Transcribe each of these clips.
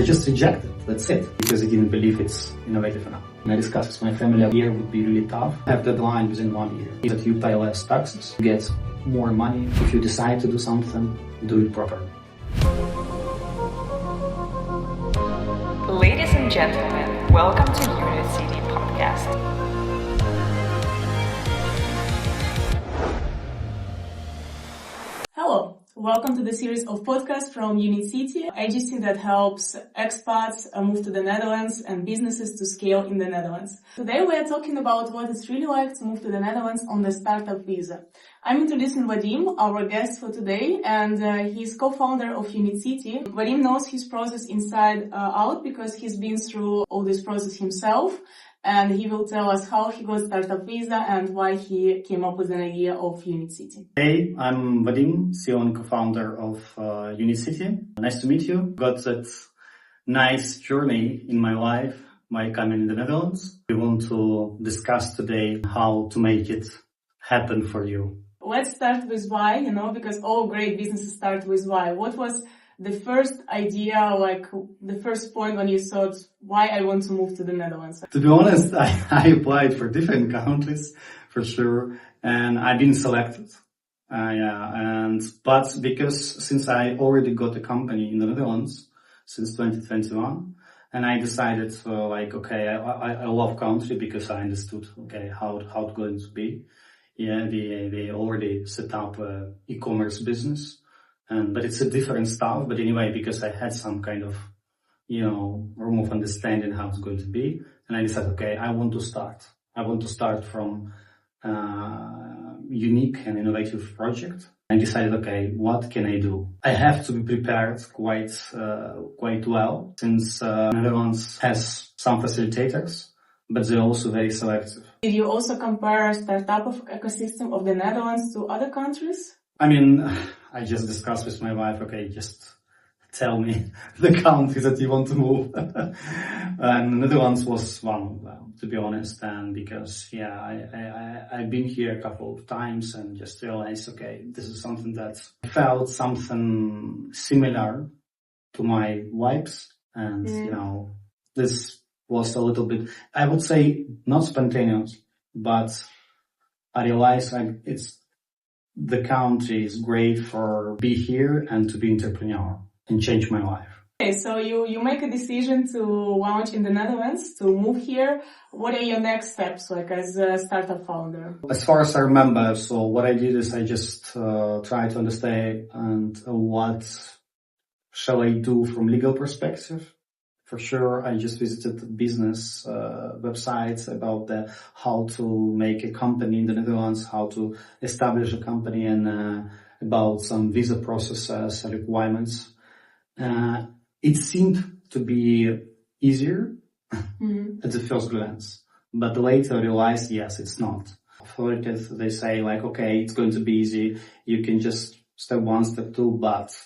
just reject it, that's it, because I didn't believe it's innovative enough. When I discussed with my family, a year would be really tough. Have the deadline within 1 year. If you pay less taxes, you get more money. If you decide to do something, do it properly. Ladies and gentlemen, welcome to UnitCity podcast. Hello, welcome to the series of podcasts from UnitCity, agency that helps expats move to the Netherlands and businesses to scale in the Netherlands. Today we are talking about what it's really like to move to the Netherlands on the startup visa. I'm introducing Vadim, our guest for today, and he's co-founder of UnitCity. Vadim knows his process inside out because he's been through all this process himself. And he will tell us how he got startup visa and why he came up with an idea of UnitCity. Hey, I'm Vadim, CEO and co-founder of UnitCity. Nice to meet you. Got that nice journey in my life by coming in the Netherlands. We want to discuss today how to make it happen for you. Let's start with why, because all great businesses start with why. What was the first idea, like the first point when you thought, why I want to move to the Netherlands? To be honest, I applied for different countries for sure, and I've been selected. But because since I already got a company in the Netherlands since 2021, and I decided I love country because I understood how it's going to be. Yeah, they already set up a e-commerce business. But it's a different stuff. But anyway, because I had some kind of, room of understanding how it's going to be. And I decided, I want to start. I want to start from unique and innovative project. I decided, what can I do? I have to be prepared quite well, since Netherlands has some facilitators, but they're also very selective. Did you also compare startup ecosystem of the Netherlands to other countries? I mean, I just discussed with my wife, just tell me the countries that you want to move. And Netherlands was one of them, to be honest. And because, I've been here a couple of times and just realized, this is something that I felt something similar to my vibes. And, this was a little bit, I would say not spontaneous, but I realized the country is great for be here and to be entrepreneur and change my life. Okay, so you make a decision to launch in the Netherlands, to move here. What are your next steps, as a startup founder? As far as I remember, so what I did is I just tried to understand what shall I do from legal perspective. For sure, I just visited business websites about how to make a company in the Netherlands, how to establish a company, and about some visa processes and requirements. It seemed to be easier at the first glance, but later I realized, yes, it's not. Authorities, they say it's going to be easy. You can just step one, step two, but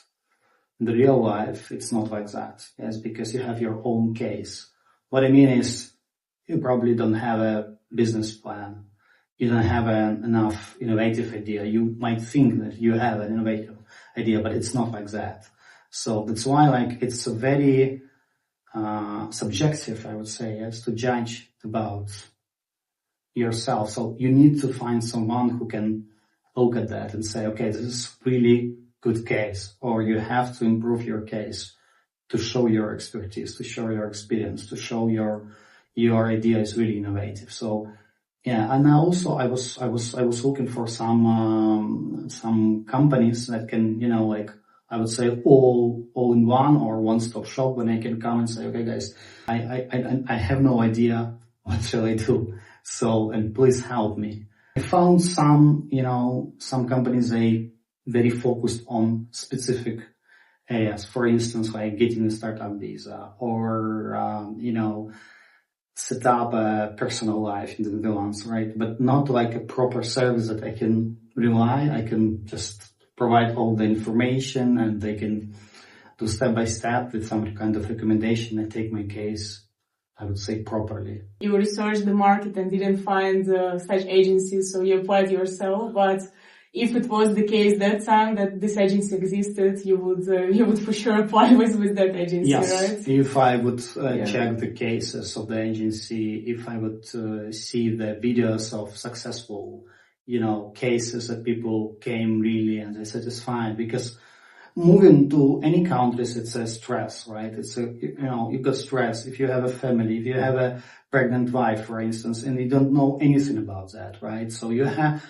in the real life, it's not like that. Yes, because you have your own case. What I mean is, you probably don't have a business plan. You don't have enough innovative idea. You might think that you have an innovative idea, but it's not like that. So that's why, it's a very subjective, I would say, to judge about yourself. So you need to find someone who can look at that and say, this is really good case, or you have to improve your case to show your expertise, to show your experience, to show your idea is really innovative. So and also I was looking for some companies that can I would say all in one or one-stop shop when I can come and say, guys, I have no idea what shall I do, so and please help me. I found some companies very focused on specific areas. For instance, getting a startup visa or, set up a personal life in the Netherlands, right? But not a proper service that I can rely. I can just provide all the information and they can do step by step with some kind of recommendation and take my case, I would say, properly. You researched the market and didn't find such agencies, so you applied yourself, but if it was the case that time that this agency existed, you would for sure apply with that agency, yes, right? If I would check the cases of the agency, if I would see the videos of successful, cases that people came really and they're satisfied, because moving to any countries, it's a stress, right? It's you've got stress. If you have a family, if you have a pregnant wife, for instance, and you don't know anything about that, right? So you have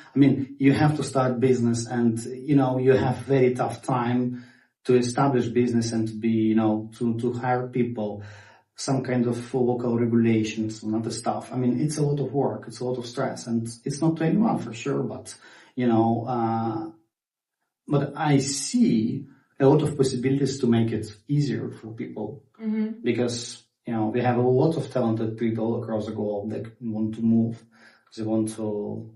to start business and, you have very tough time to establish business and to be, to hire people, some kind of local regulations and other stuff. It's a lot of work. It's a lot of stress, and it's not to anyone for sure, but, but I see a lot of possibilities to make it easier for people, because, we have a lot of talented people across the globe that want to move. They want to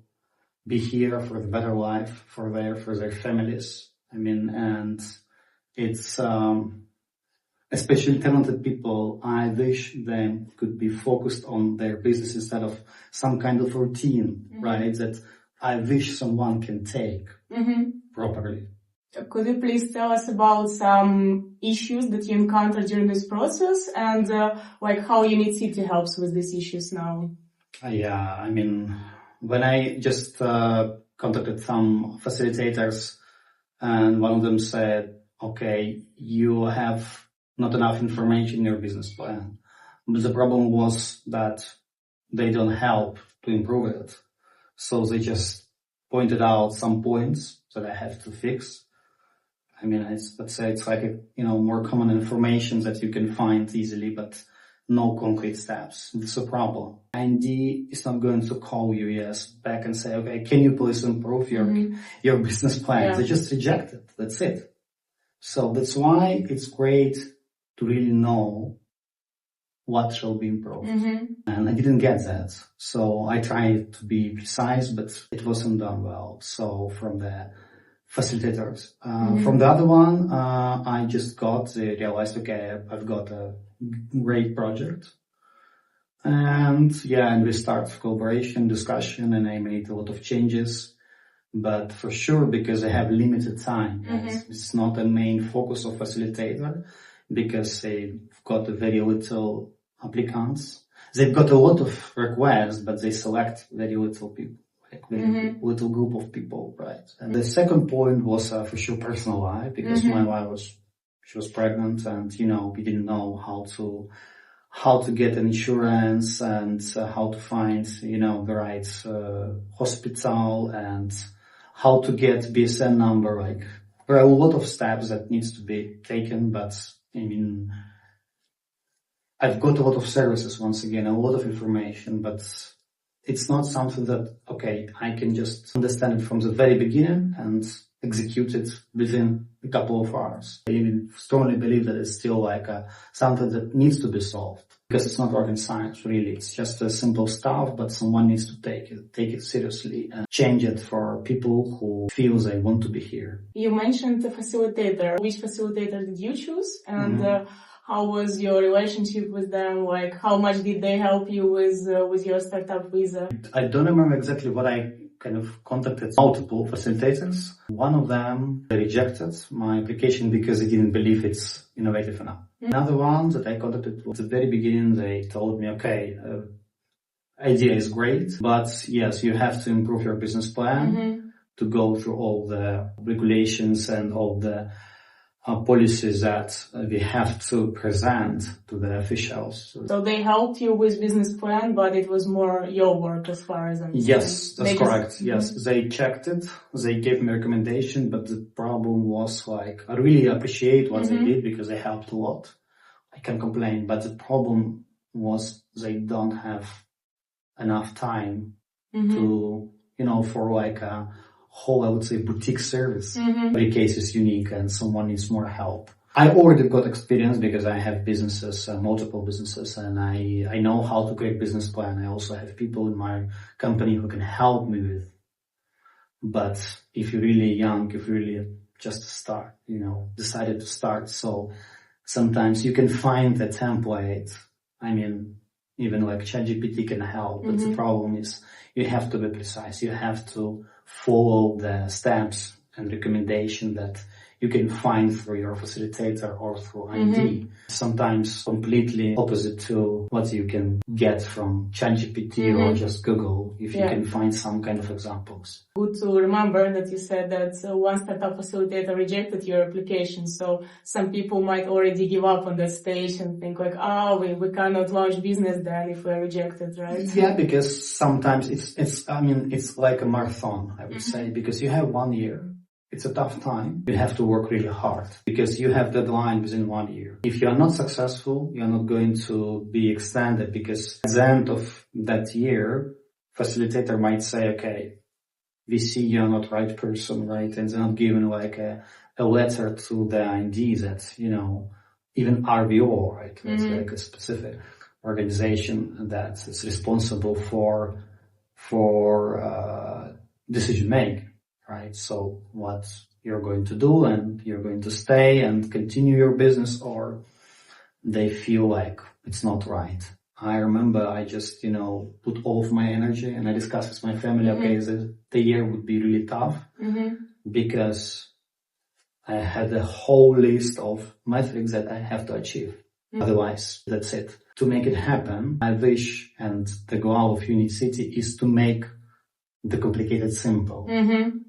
be here for the better life, for their families. And it's, especially talented people, I wish they could be focused on their business instead of some kind of routine, right? That I wish someone can take properly. Could you please tell us about some issues that you encountered during this process and how UnitCity helps with these issues now? Yeah, when I just contacted some facilitators, and one of them said, okay, you have not enough information in your business plan. But the problem was that they don't help to improve it. So they just pointed out some points that I have to fix. Let's say it's like more common information that you can find easily, but no concrete steps. It's a problem. IND is not going to call you back and say, okay, can you please improve your business plan? Yeah. They just reject it. That's it. So that's why it's great to really know what shall be improved. And I didn't get that. So I tried to be precise, but it wasn't done well. So from the facilitators. From the other one, I just realized, okay, I've got a great project. And we start collaboration, discussion, and I made a lot of changes. But for sure, because I have limited time, it's not a main focus of facilitator, because they've got very little applicants. They've got a lot of requests, but they select very little people. Little group of people, right? And the second point was for sure personal life, because my wife she was pregnant, and we didn't know how to get insurance and how to find the right hospital and how to get BSN number. Like, there are a lot of steps that needs to be taken, but I've got a lot of services, once again, a lot of information, but it's not something that, okay, I can just understand it from the very beginning and execute it within a couple of hours. I strongly believe that it's still something that needs to be solved, because it's not rocket science, really. It's just a simple stuff, but someone needs to take it seriously and change it for people who feel they want to be here. You mentioned the facilitator. Which facilitator did you choose? And how was your relationship with them? How much did they help you with your startup visa? I don't remember exactly what I kind of contacted multiple facilitators. One of them rejected my application because they didn't believe it's innovative enough. Another one that I contacted at the very beginning, they told me, okay, idea is great, but yes, you have to improve your business plan to go through all the regulations and all the policies that we have to present to the officials. So they helped you with business plan, but it was more your work as far as I'm concerned. Yes, that's correct. Yes, they checked it. They gave me a recommendation, but the problem was I really appreciate what they did because they helped a lot. I can't complain, but the problem was they don't have enough time to, for a whole, I would say, boutique service. Every case is unique and someone needs more help. I already got experience because I have businesses, multiple businesses, and I know how to create business plan. I also have people in my company who can help me with. But if you're really young, if you really just start, decided to start, so sometimes you can find a template. Even ChatGPT can help, but the problem is you have to be precise. You have to follow the steps and recommendation that you can find through your facilitator or through IND. Sometimes completely opposite to what you can get from ChatGPT or just Google, if you can find some kind of examples. Good to remember that you said that one startup facilitator rejected your application. So some people might already give up on that stage and think like, we cannot launch business then if we're rejected, right? Yeah, because sometimes it's like a marathon, I would say, because you have 1 year. It's a tough time. You have to work really hard because you have deadline within 1 year. If you are not successful, you're not going to be extended, because at the end of that year, facilitator might say, okay, we see you're not the right person, right? And they're not giving like a letter to the IND that, even RVO, right? That's like a specific organization that is responsible for decision making. Right? So what you're going to do, and you're going to stay and continue your business, or they feel like it's not right. I remember I just, put all of my energy and I discussed with my family, okay, the year would be really tough because I had a whole list of metrics that I have to achieve. Otherwise, that's it. To make it happen, I wish, and the goal of UnitCity is to make the complicated simple,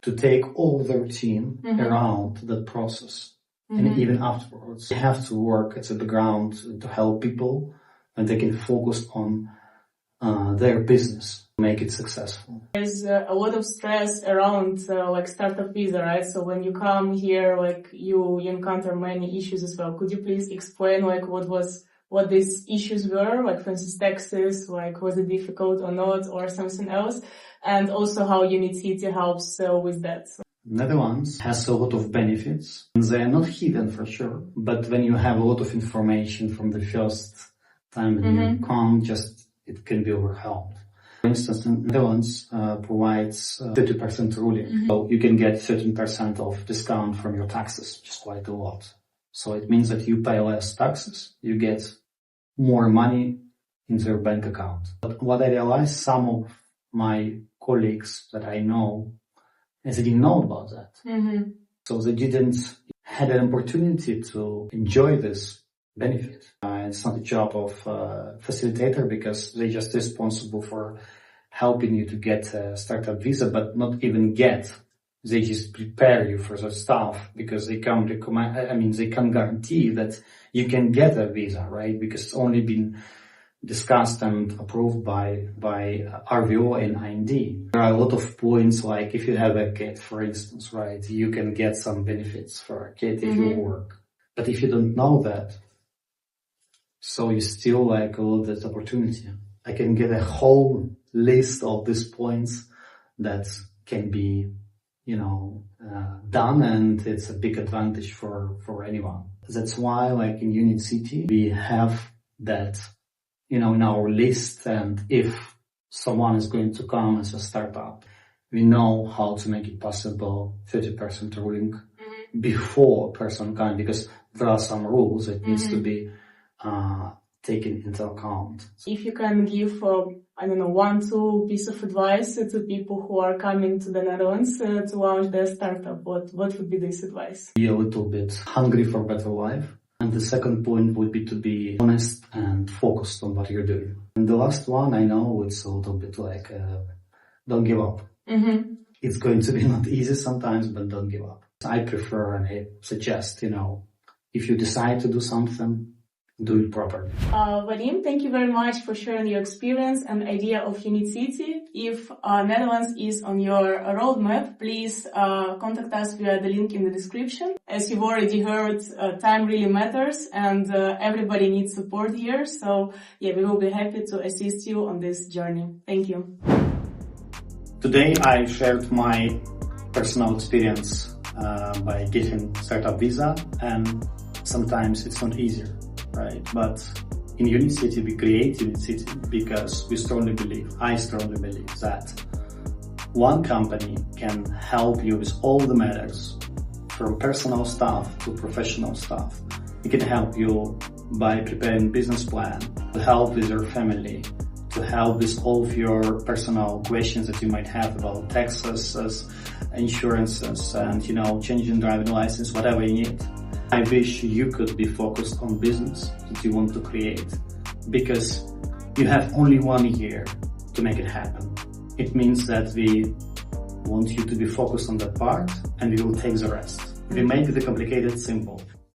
to take all the routine around that process. And even afterwards, you have to work at the background to help people, and they can focus on their business, make it successful. There's a lot of stress around like startup visa, right? So when you come here, like you encounter many issues as well. Could you please explain like what these issues were, like for instance taxes, like was it difficult or not, or something else, and also how UnitCity helps with that? Netherlands has a lot of benefits. They are not hidden for sure, but when you have a lot of information from the first time when you come, it can be overwhelmed. For instance, Netherlands provides 30% ruling, so you can get 13% of discount from your taxes, which is quite a lot. So it means that you pay less taxes, you get more money into your bank account. But what I realized, some of my colleagues that I know, they didn't know about that. So they didn't have an opportunity to enjoy this benefit. It's not a job of facilitator, because they're just responsible for helping you to get a startup visa, but not even get. They just prepare you for the stuff, because they can't they can't guarantee that you can get a visa, right? Because it's only been discussed and approved by RVO and IND. There are a lot of points, like if you have a kid, for instance, right? You can get some benefits for a kid if you work. But if you don't know that, so you still like a lot of opportunity. I can get a whole list of these points that can be done, and it's a big advantage for anyone. That's why, like in UnitCity, we have that, in our list, and if someone is going to come as a startup, we know how to make it possible, 30% ruling before person comes, because there are some rules that needs to be taken into account. If you can give, 1-2 piece of advice to people who are coming to the Netherlands to launch their startup, what would be this advice? Be a little bit hungry for better life. And the second point would be to be honest and focused on what you're doing. And the last one, I know it's a little bit like, don't give up. It's going to be not easy sometimes, but don't give up. I prefer and I suggest, if you decide to do something, do it properly. Vadim, thank you very much for sharing your experience and idea of UnitCity. If Netherlands is on your roadmap, please contact us via the link in the description. As you've already heard, time really matters, and everybody needs support here. So we will be happy to assist you on this journey. Thank you. Today I shared my personal experience by getting startup visa, and sometimes it's not easier. Right, but in UnitCity, we create UnitCity because I strongly believe that one company can help you with all the matters, from personal stuff to professional stuff. It can help you by preparing business plan, to help with your family, to help with all of your personal questions that you might have about taxes, insurances, and, changing driving license, whatever you need. I wish you could be focused on business that you want to create, because you have only 1 year to make it happen. It means that we want you to be focused on that part, and we will take the rest. We make the complicated simple.